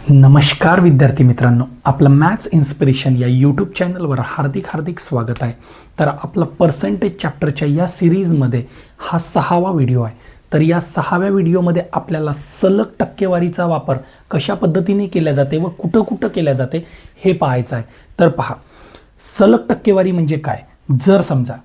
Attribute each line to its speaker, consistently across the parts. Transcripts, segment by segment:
Speaker 1: नमस्कार विद्यार्थी मित्रांनो, आपलं मॅथ्स इन्स्पिरेशन या यूट्यूब चॅनलवर हार्दिक स्वागत आहे. तर आपलं पर्सेंटेज चॅप्टरच्या या सिरीजमध्ये हा 6वा व्हिडिओ आहे. तर या 6व्या व्हिडिओमध्ये आपल्याला सलग टक्केवारीचा वापर कशा पद्धतीने केला जाते व कुठं कुठं केला जाते हे पाहायचं आहे. तर पहा, सलग टक्केवारी म्हणजे काय. जर समजा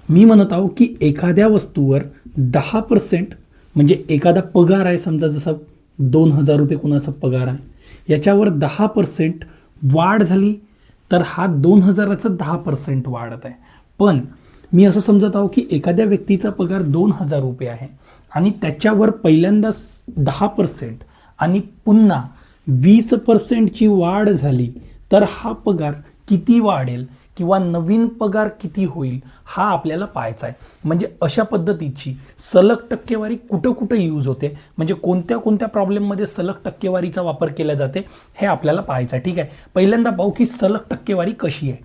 Speaker 1: मी म्हणत आहो की एखाद्या वस्तूवर 10% म्हणजे एखादा पगार आहे, समजा जसा 2000 रुपये कुणाचा पगार आहे, याच्यावर 10% वाढ झाली तर हा 2000चा 10% वाढत आहे. पण मी असं समजत आहो की एखाद्या व्यक्तीचा पगार 2000 रुपये आहे आणि त्याच्यावर पहिल्यांदा 10% आणि पुन्हा 20% ची वाढ झाली तर हा पगार किती वाढेल किंवा नवीन पगार किती होईल हा आपल्याला पाहायचा आहे. म्हणजे अशा पद्धतीची सलग टक्केवारी कुठं कुठं यूज होते, म्हणजे कोणत्या कोणत्या प्रॉब्लेममध्ये सलग टक्केवारीचा वापर केला जाते हे आपल्याला पाहायचं आहे. ठीक आहे, पहिल्यांदा पाहू की सलग टक्केवारी कशी आहे.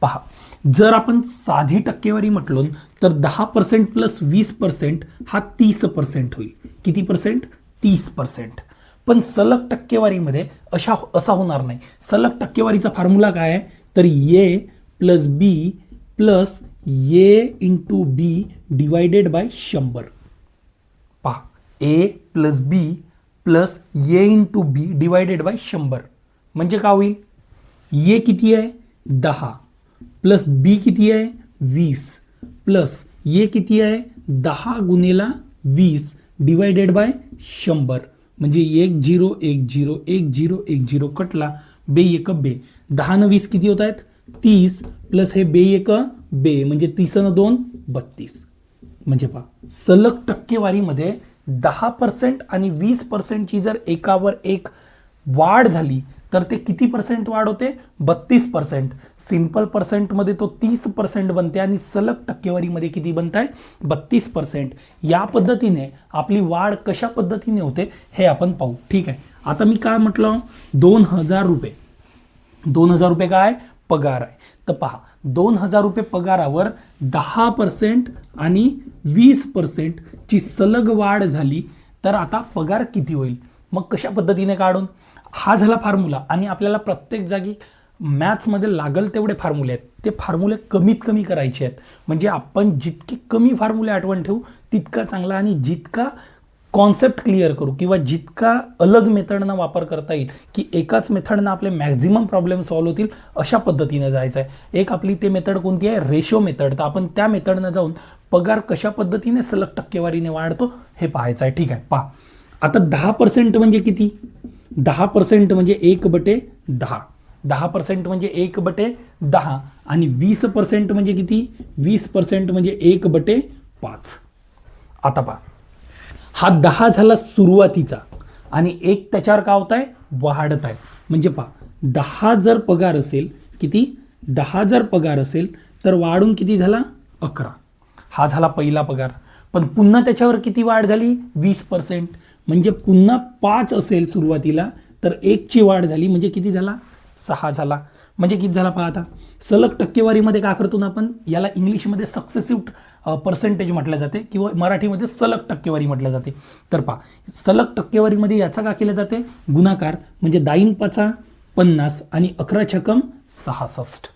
Speaker 1: पहा, जर आपण साधी टक्केवारी म्हटलो तर 10% प्लस 20% हा 30% होईल. किती पर्सेंट? 30%. पण सलग टक्केवारीमध्ये असा होणार नाही. सलग टक्केवारीचा फॉर्म्युला काय आहे, तर A plus B plus A into B divided by 100. पहा, A plus B plus A into B divided by 100 म्हणजे काय होईल? ए किती आहे? 10 प्लस बी किती आहे? 20 प्लस ए किती आहे? 10 गुणिला 20 डिवायडेड बाय 100 म्हणजे 1 0 1 0 1 0 1 0 कटला, बे एक बे. 10 न 20 किती होत आहेत? 30 प्लस हे बे एक बे म्हणजे 30 न 2 32. म्हणजे पहा, सलग टक्केवारीमध्ये 10% आणि 20% ची जर एकावर एक वाढ झाली तर ते किती पर्सेंट वाढ होते? 32%. सिंपल पर्सेंटमध्ये तो 30% बनते आणि सलग टक्केवारीमध्ये किती बनत आहे? 32%. या पद्धतीने आपली वाढ कशा पद्धतीने होते हे आपण पाहू. ठीक आहे, आता मी काय म्हटलं? 2000 रुपये. 2000 रुपये काय? पगार आहे. तर पहा, 2000 रुपये पगारावर 10% आणि 20% ची सलग वाढ झाली तर आता पगार किती होईल? मग कशा पद्धतीने काढून? हा झाला फॉर्म्युला. आणि आपल्याला प्रत्येक जागी मॅथ्समध्ये लागल तेवढे फॉर्म्युले आहेत, ते फॉर्म्युले कमीत कमी करायचे आहेत. म्हणजे आपण जितके कमी फॉर्म्युले आठवण ठेवू तितका चांगला, आणि जितका कॉन्सेप्ट क्लिअर करू किंवा जितका अलग मेथडनं वापर करता येईल की एकाच मेथडनं आपले मॅक्झिमम प्रॉब्लेम सॉल्व्ह होतील अशा पद्धतीनं जायचं आहे. एक आपली ते मेथड कोणती आहे? Ratio method. तर आपण त्या मेथडनं जाऊन पगार कशा पद्धतीने सलग टक्केवारीने वाढतो हे पाहायचं आहे. ठीक आहे, पहा आता 10% म्हणजे किती? 10% म्हणजे 1/10. 10% म्हणजे 1/10 आणि 20% म्हणजे किती? 20% म्हणजे 1/5. आता पहा, हा 10 झाला सुरुवातीचा आणि 1 त्याच्यावर काय होत आहे? वाढत आहे. म्हणजे पहा, 10 जर पगार असेल, किती? 10 जर पगार असेल तर वाढून किती झाला? 11. हा झाला पहिला पगार. पण पुन्हा त्याच्यावर किती वाढ झाली? 20%. म्हणजे पुन्हा 5 असेल सुरुवातीला तर 1 ची वाढ झाली म्हणजे किती झाला? 6 झाला. म्हणजे किती झाला? पहा, आता सलग टक्केवारीमध्ये काय करतो ना आपण, याला इंग्लिशमध्ये सक्सेसिव्ह पर्सेंटेज म्हटलं जाते किंवा मराठीमध्ये सलग टक्केवारी म्हटलं जाते. तर पहा, सलग टक्केवारीमध्ये याचा काय केलं जाते? गुणाकार. म्हणजे 10 5 50 आणि 11 छकम 66.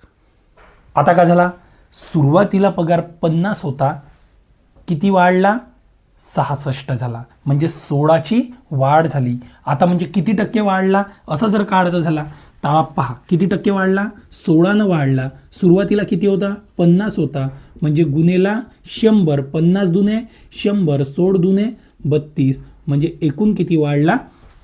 Speaker 1: आता काय झाला? सुरुवातीला पगार 50 होता, किती वाढला? 66 झाला. म्हणजे 16ची वाढ झाली. आता म्हणजे किती टक्के वाढला असं जर काढायचं झाला तर पहा किती टक्के वाढला? 16 वाढला. सुरुवातीला किती होता? 50 होता. म्हणजे गुणेला 100, 50 दुने 100, 16 दुने 32 म्हणजे एकूण किती वाढला?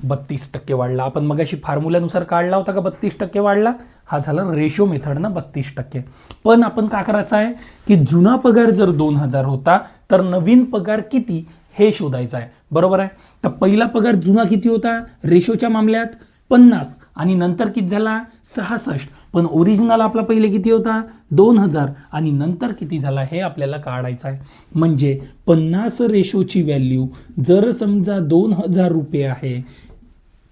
Speaker 1: 32% वाढला. आपण मगाशी फॉर्म्युल्यानुसार काढला होता का 32% वाढला? हा झाला रेशो मेथडनं 32%. पण आपण काय करायचं आहे की जुना पगार जर 2000 होता तर नवीन पगार किती हे शोधायचं आहे. बरोबर आहे. तर पहिला पगार जुना किती होता? रेशोच्या मामल्यात 50 आणि नंतर किती झाला? 66. पण ओरिजिनल आपला पहिले किती होता? 2000 आणि नंतर किती झाला हे आपल्याला काढायचं आहे. म्हणजे 50 रेशोची व्हॅल्यू जर समजा 2000 रुपये आहे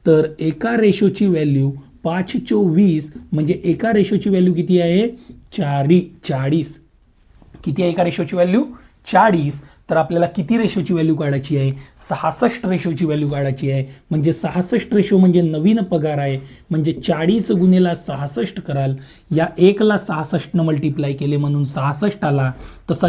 Speaker 1: तर एका रेशोची व्हॅल्यू 5/24 म्हणजे एका रेशोची व्हॅल्यू किती आहे? 40. किती आहे एका रेशोची व्हॅल्यू? 40, तर आपल्याला किती रेशोची व्हॅल्यू काढायची आहे? 66 रेशोची व्हॅल्यू काढायची आहे. म्हणजे 66 रेशो म्हणजे नवीन पगार आहे. म्हणजे 40 गुणिले 66 कराल, या 1ला 66 न मल्टिप्लाय केले म्हणून 66 आला. तसा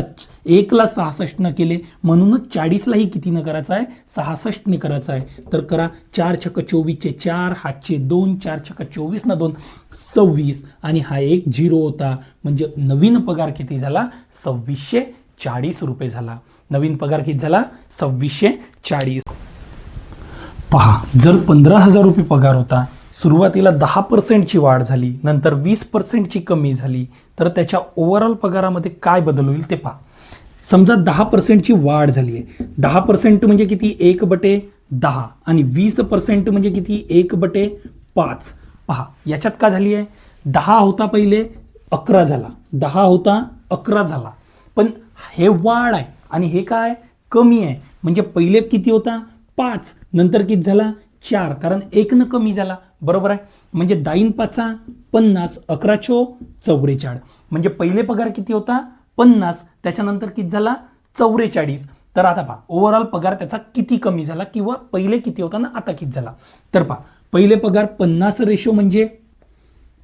Speaker 1: 1ला 66 न केले म्हणूनच 40लाही किती न करायचं आहे? 66 ने करायचं आहे. तर करा, 4 छक्क 24चे 4, हातचे 2, 4 छक्क 24 न 2 26, आणि हा एक 0 होता. म्हणजे नवीन पगार किती झाला? 2640 रुपये झाला. नवीन पगार किती झाला? 2640. पहा, जर 15,000 रुपये पगार होता, सुरुवातीला 10%ची वाढ झाली, नंतर 20%ची कमी झाली, तर त्याच्या ओव्हरऑल पगारामध्ये काय बदल होईल ते पहा. समजा 10%ची वाढ झाली आहे. 10% म्हणजे किती? 1/10, आणि 20% म्हणजे किती? 1/5. पहा, याच्यात काय झाली आहे? 10 होता पहिले, 11 झाला. 10 होता, 11 झाला. पण हे वाढ आहे आणि हे काय? कमी आहे. म्हणजे पहिले किती होता? 5, नंतर किती झाला? 4, कारण 1 न कमी झाला. बरोबर आहे. म्हणजे 10 5 50, 11 44. म्हणजे पहिले पगार किती होता? 50, त्याच्यानंतर किती झाला? 44. तर आता पहा, ओव्हरऑल पगार त्याचा किती कमी झाला, किंवा पहिले किती होता ना आता किती झाला. तर पहा, पहिले पगार 50 रेशो म्हणजे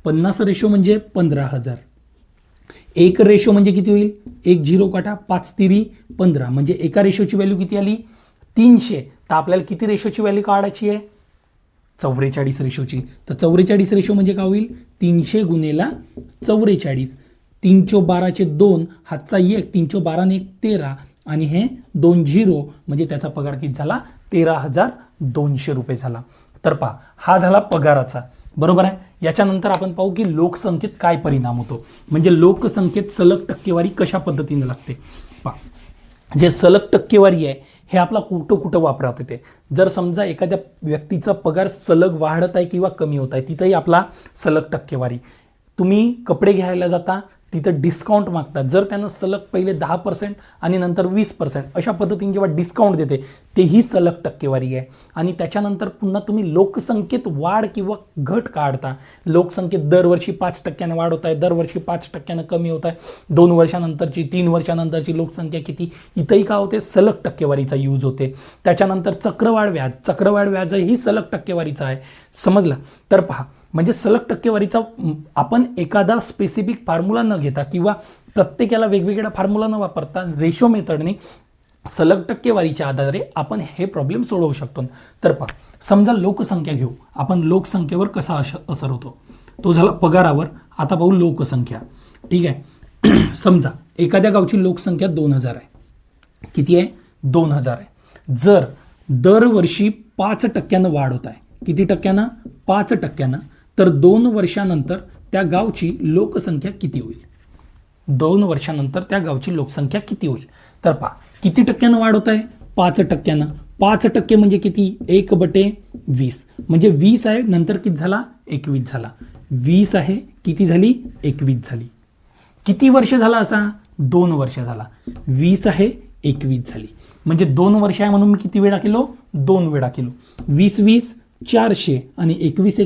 Speaker 1: 15,000. 1 रेशो म्हणजे किती होईल? 1 0 काटा, 5 तिरी 15, म्हणजे एका रेशोची व्हॅल्यू किती आली? 300. तर आपल्याला किती रेशोची व्हॅल्यू काढायची आहे? 44 रेशोची. तर 44 रेशो म्हणजे काय होईल? 300 गुणिले 44. 312चे 2, हातचा 1, 312 ने 1 13, आणि हे 2 0, म्हणजे त्याचा पगार किती झाला? 13,200 रुपये झाला. तर पहा, हा झाला पगाराचा. बरोबर आहे. याच्यानंतर आपण पाहू की लोकसंख्येत काय परिणाम होतो. म्हणजे लोकसंख्येत सलग टक्केवारी कशा पद्धतीने लागते. पहा, जे सलग टक्केवारी आहे हे आपला कुठं वापरात येते. जर समजा एखाद्या व्यक्तीचा पगार सलग वाढत आहे किंवा कमी होत आहे, तिथंही आपला सलग टक्केवारी. तुम्ही कपडे घ्यायला जाता, तिथं डिस्काउंट मागतात. जर त्यानं सलग पहिले 10% आणि नंतर 20% अशा पद्धतीने जेव्हा डिस्काउंट देते, तेही सलग टक्केवारी आहे. आणि त्याच्यानंतर पुन्हा तुम्ही लोकसंख्येत वाढ किंवा घट काढता. लोकसंख्येत दरवर्षी 5% वाढ होत आहे, दरवर्षी 5% कमी होत आहे. 2 वर्षानंतरची, 3 वर्षानंतरची लोकसंख्या किती, इथंही काय होते? सलग टक्केवारीचा यूज होते. त्याच्यानंतर चक्रवाढ व्याज ही सलग टक्केवारीचा आहे. समजलं? तर पहा, म्हणजे सलग टक्केवारीचा आपण एखादा स्पेसिफिक फॉर्म्युला न घेता किंवा प्रत्येकाला वेगवेगळा फॉर्म्युला न वापरता रेशो मेथडने सलग टक्केवारीच्या आधारे आपण हे प्रॉब्लेम सोडवू शकतो. तर पहा, समजा लोकसंख्या घेऊ आपण. लोकसंख्येवर कसा असर होतो तो झाला पगारावर. आता पाहू लोकसंख्या. ठीक आहे. समजा एखाद्या गावची लोकसंख्या 2000 आहे. किती आहे? 2000 आहे. जर दरवर्षी 5% वाढ होत आहे. किती टक्क्यानं? 5%. तर 2 वर्षानंतर त्या गावची लोकसंख्या किती होईल? 2 वर्षानंतर त्या गावची लोकसंख्या किती होईल? तर पहा, किती टक्क्यानं वाढ होत आहे? 5%. 5% म्हणजे किती? 1/20. म्हणजे 20 आहे, नंतर किती झाला? 21 झाला. 20 आहे, किती झाली? 21 झाली. किती वर्ष झाला असा? 2 वर्ष झाला. 20 आहे, 21 झाली. म्हणजे 2 वर्ष आहे म्हणून मी किती वेळा केलो? 2 वेळा केलो. 20 400 आणि 21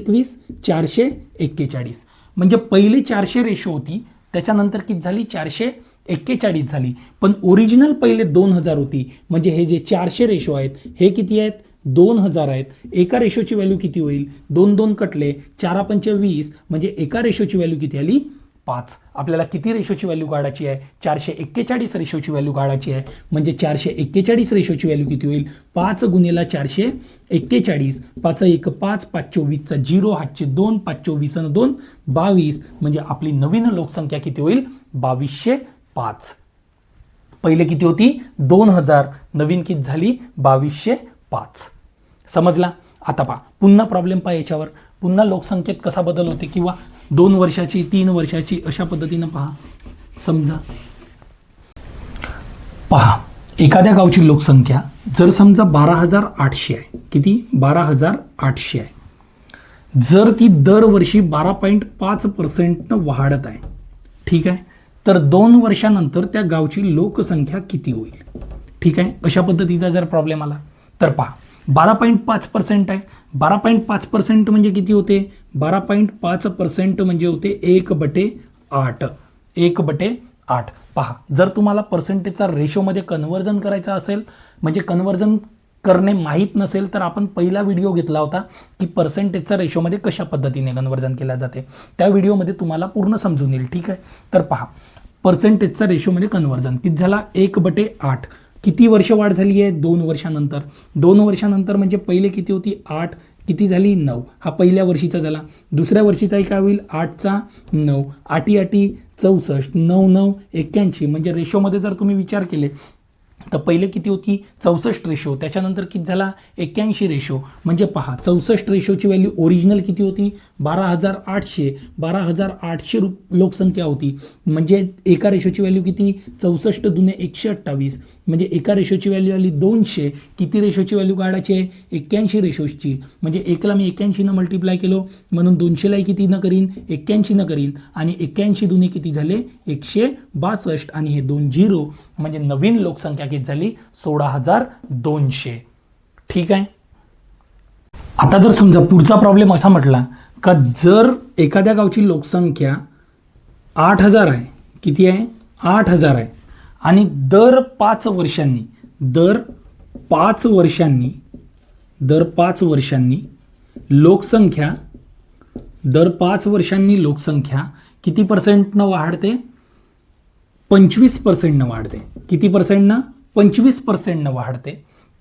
Speaker 1: 441. म्हणजे पहिले 400 रेशो होती, त्याच्यानंतर किती झाली? 441 झाली. पण ओरिजिनल पहिले 2000 होती. म्हणजे हे जे 400 रेशो आहेत हे किती आहेत? 2000 आहेत. एका रेशोची व्हॅल्यू किती होईल? 2 2 कटले, 4 5 20, म्हणजे एका रेशोची व्हॅल्यू किती आली? 5. आपल्याला किती रेशोची व्हॅल्यू काढायची आहे? 441 रेशोची व्हॅल्यू काढायची आहे. म्हणजे 441 रेशोची व्हॅल्यू किती होईल? 5 गुणिले 441. 5 1 5, 5 24 0, हातचे 2, 5 24 2 22. म्हणजे आपली नवीन लोकसंख्या किती होईल? 2205. पहिले किती होती? 2000. नवीन किती झाली? 2205. समजला? आता पहा, पुन्हा प्रॉब्लेम पहा याच्यावर. पुन्हा लोकसंख्येत कसा बदल होते किंवा 2 वर्षाची, 3 वर्षाची अशा पद्धतीनं पहा. समजा पहा, एखाद्या गावची लोकसंख्या जर समजा 12,800 आहे. किती? 12,800 आहे. जर ती दरवर्षी 12.5% वाढत आहे. ठीक आहे. तर 2 वर्षानंतर त्या गावची लोकसंख्या किती होईल? ठीक आहे. अशा पद्धतीचा जर प्रॉब्लेम आला तर पहा, 12.5% आहे. 12.5% म्हणजे किती होते? 12.5% म्हणजे होते 1/8. 1/8. 8. पहा, जर तुम्हाला पर्सेंटेजचा रेशोमध्ये कन्व्हर्जन करायचं असेल, म्हणजे कन्व्हर्जन करणे माहीत नसेल, तर आपण पहिला व्हिडिओ घेतला होता की पर्सेंटेजचा रेशोमध्ये कशा पद्धतीने कन्व्हर्जन केला जाते. त्या व्हिडिओमध्ये तुम्हाला पूर्ण समजून येईल. ठीक आहे, तर पहा, पर्सेंटेजचा रेशोमध्ये कन्व्हर्जन किती झाला 1/8. किती वर्ष वाढ झाली आहे 2 वर्षानंतर. 2 वर्षानंतर म्हणजे पहिले किती होती 8, किती झाली 9. हा पहिल्या वर्षीचा झाला. दुसऱ्या वर्षीचाही काय होईल 8चा 9, 8 8 64, 9 9 81. म्हणजे रेशोमध्ये जर तुम्ही विचार केले तर पहिले किती होती 64 रेशो, त्याच्यानंतर किती झाला 81 रेशो. म्हणजे पहा 64 रेशोची व्हॅल्यू ओरिजिनल किती होती 12,800. 12,800 लोकसंख्या होती. म्हणजे एका रेशोची व्हॅल्यू किती 64 दुने 128. म्हणजे एका रेशोची व्हॅल्यू आली 200. किती रेशोची व्हॅल्यू काढायची आहे 81 रेशोची. म्हणजे एकला मी 81 न मल्टिप्लाय केलो म्हणून 200लाही किती न करीन 81 न करीन. आणि 81 दुने किती झाले 162. आणि हे 2 0 म्हणजे नवीन लोकसंख्या किती झाली 16,200. ठीक आहे. आता जर समजा पुढचा प्रॉब्लेम असा म्हटला का जर एखाद्या गावची लोकसंख्या 8,000 आहे, किती आहे 8,000 आहे, आणि दर 5 वर्षांनी लोकसंख्या किती पर्सेंटनं वाढते 25%नं वाढते. किती पर्सेंटनं 25%नं वाढते.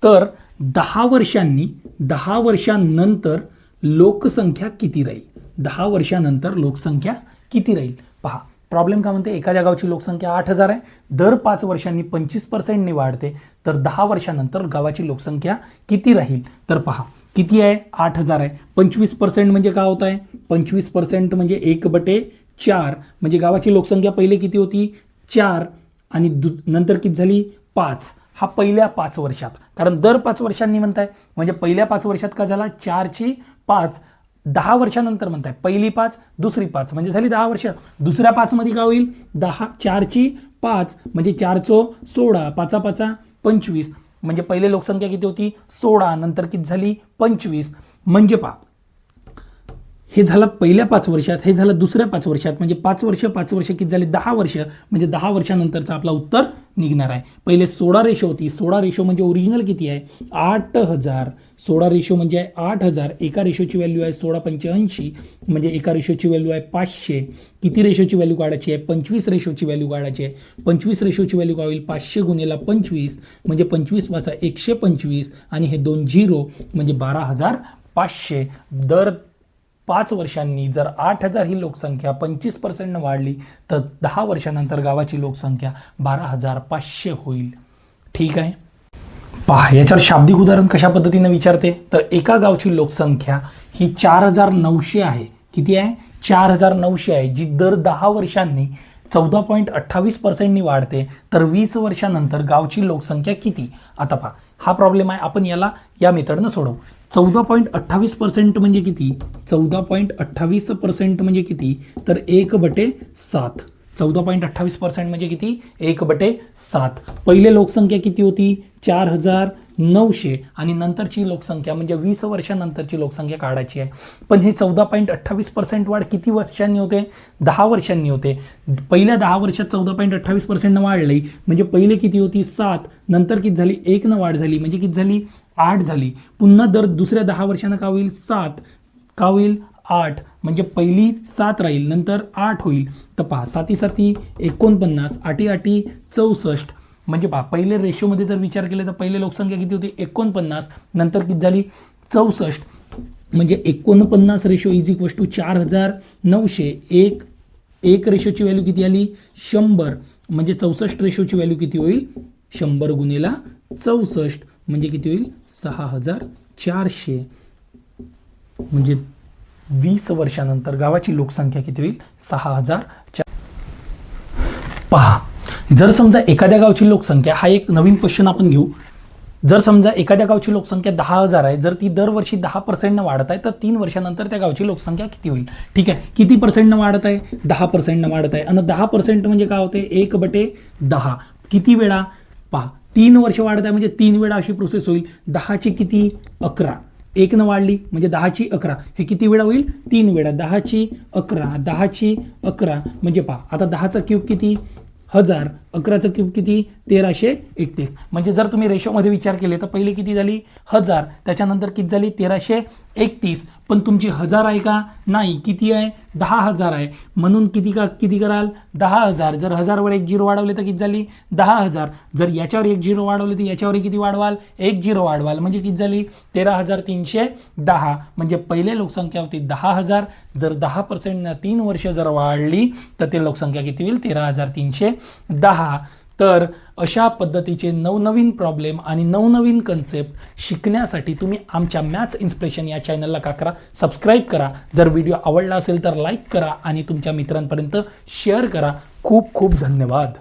Speaker 1: तर 10 वर्षांनंतर लोकसंख्या किती राहील. 10 वर्षानंतर लोकसंख्या किती राहील. पहा, प्रॉब्लेम काय म्हणते एखाद्या गावची लोकसंख्या 8,000 आहे, दर 5 वर्षांनी 25%नी वाढते. तर 10 वर्षानंतर गावाची लोकसंख्या किती राहील. तर पहा किती आहे 8,000 आहे, 25% म्हणजे काय होत आहे 25% म्हणजे 1/4. म्हणजे गावाची लोकसंख्या पहिले किती होती 4 आणि नंतर किती झाली 5. हा पहिल्या 5 वर्षात, कारण दर 5 वर्षांनी म्हणताय म्हणजे पहिल्या 5 वर्षात काय झाला 4ची 5. 10 वर्षानंतर म्हणताय पहिली 5 दुसरी 5 म्हणजे झाली 10 वर्ष. दुसऱ्या 5 मध्ये काय होईल 4ची 5 म्हणजे 4 चो 16, 5 5 25. म्हणजे पहिले लोकसंख्या किती होती 16, नंतर किती झाली 25. म्हणजे पहा हे झालं पहिल्या 5 वर्षात, हे झालं दुसऱ्या 5 वर्षात. म्हणजे 5 वर्ष किती झाले 10 वर्ष. म्हणजे 10 वर्षानंतरचं आपला उत्तर निघणार आहे. पहिले 16 रेशो होती. 16 रेशो म्हणजे ओरिजिनल किती आहे 8,000. 16 रेशो म्हणजे आहे 8,000. एका रेशोची व्हॅल्यू आहे 1685. म्हणजे एका रेशोची व्हॅल्यू आहे 500. किती रेशोची व्हॅल्यू काढायची आहे 25 रेशोची व्हॅल्यू काढायची आहे. 25 रेशोची व्हॅल्यू काय होईल 500 गुणिले 25 म्हणजे 25 5 125. आणि हे 2 0 म्हणजे 12,500. दर 5 वर्षांनी जर 8,000 ही लोकसंख्या 25%नं वाढली तर 10 वर्षानंतर गावाची लोकसंख्या 12,500 होईल. ठीक आहे. पहा याच्यावर शाब्दिक उदाहरण कशा पद्धतीने विचारते. तर एका गावची लोकसंख्या ही 4,900 आहे. किती आहे 4,900 आहे, जी दर 10 वर्षांनी 14.28%नी वाढते. तर 20 वर्षानंतर गावची लोकसंख्या किती. आता पहा हा प्रॉब्लेम आहे, आपण याला या मेथडनं सोडवू. 14.28% म्हणजे किती 14.28% म्हणजे किती तर 1/7. 14.28% म्हणजे किती 1/7. पहिले लोकसंख्या किती होती 4,900 आणि नंतरची लोकसंख्या म्हणजे 20 वर्षानंतरची लोकसंख्या काढायची आहे. पण हे 14.28% वाढ किती वर्षांनी होते 10 वर्षांनी होते. पहिल्या 10 वर्षात 14.28% वाढली म्हणजे पहिले किती होती 7, नंतर किती झाली 1 न वाढ झाली म्हणजे किती झाली 8 झाली. पुन्हा दर दुसऱ्या 10 वर्षांना का होईल 7, का होईल 8. म्हणजे पहिली 7 राहील नंतर 8 होईल. तर पहा 7 7 49, 8 8 64. म्हणजे पहा पहिले रेशोमध्ये जर विचार केला तर पहिले लोकसंख्या किती होती 49, नंतर किती झाली 64. म्हणजे 49 रेशो इज इक्वल टू 4,900. एक रेशोची व्हॅल्यू किती आली 100. म्हणजे 64 रेशोची व्हॅल्यू किती होईल 100 गुणिला 64 म्हणजे किती होईल 6,400. म्हणजे 20 वर्षानंतर गावाची लोकसंख्या किती होईल 6,400. पहा जर समजा एखाद्या गावची लोकसंख्या, हा एक नवीन क्वेश्चन आपण घेऊ. जर समजा एखाद्या गावची लोकसंख्या 10,000 आहे, जर ती दरवर्षी 10%नं वाढत आहे तर 3 वर्षानंतर त्या गावची लोकसंख्या किती होईल. ठीक आहे. किती पर्सेंटनं वाढत आहे 10%नं वाढत आहे. आणि 10% म्हणजे काय होते 1/10. किती वेळा पहा 3 वर्ष वाढत आहे म्हणजे 3 वेळा अशी प्रोसेस होईल. 10ची किती 11, 1 न वाढली म्हणजे 10ची 11. हे किती वेळा होईल 3 वेळा. 10ची 11, 10ची 11 म्हणजे पहा आता 10चा क्यूब किती हजार, 11चं क्यूब किती 1331. म्हणजे जर तुम्ही रेशोमध्ये विचार केले तर पहिली किती झाली 1000, त्याच्यानंतर किती झाली 1331. पण तुमची 1000 आहे का नाही, किती आहे 10,000 आहे, म्हणून किती कराल 10,000. जर 1000 वर 1 झिरो वाढवले तर किती झाली 10,000. जर याच्यावर 1 झिरो वाढवले तर याच्यावर किती वाढवाल 1 झिरो वाढवाल, म्हणजे किती झाली 13,310. म्हणजे पहिले लोकसंख्या होती 10,000. जर 10% 3 वर्ष जर वाढली तर ते लोकसंख्या किती होईल 13,310. तर अशा पद्धतीचे नवनवीन प्रॉब्लेम आणि नवनवीन कन्सेप्ट शिकण्यासाठी तुम्ही आमच्या मॅथ्स इन्स्पिरेशन या चॅनलला का करा, सबस्क्राईब करा. जर व्हिडिओ आवडला असेल तर लाईक करा आणि तुमच्या मित्रांपर्यंत शेअर करा. खूप खूप धन्यवाद.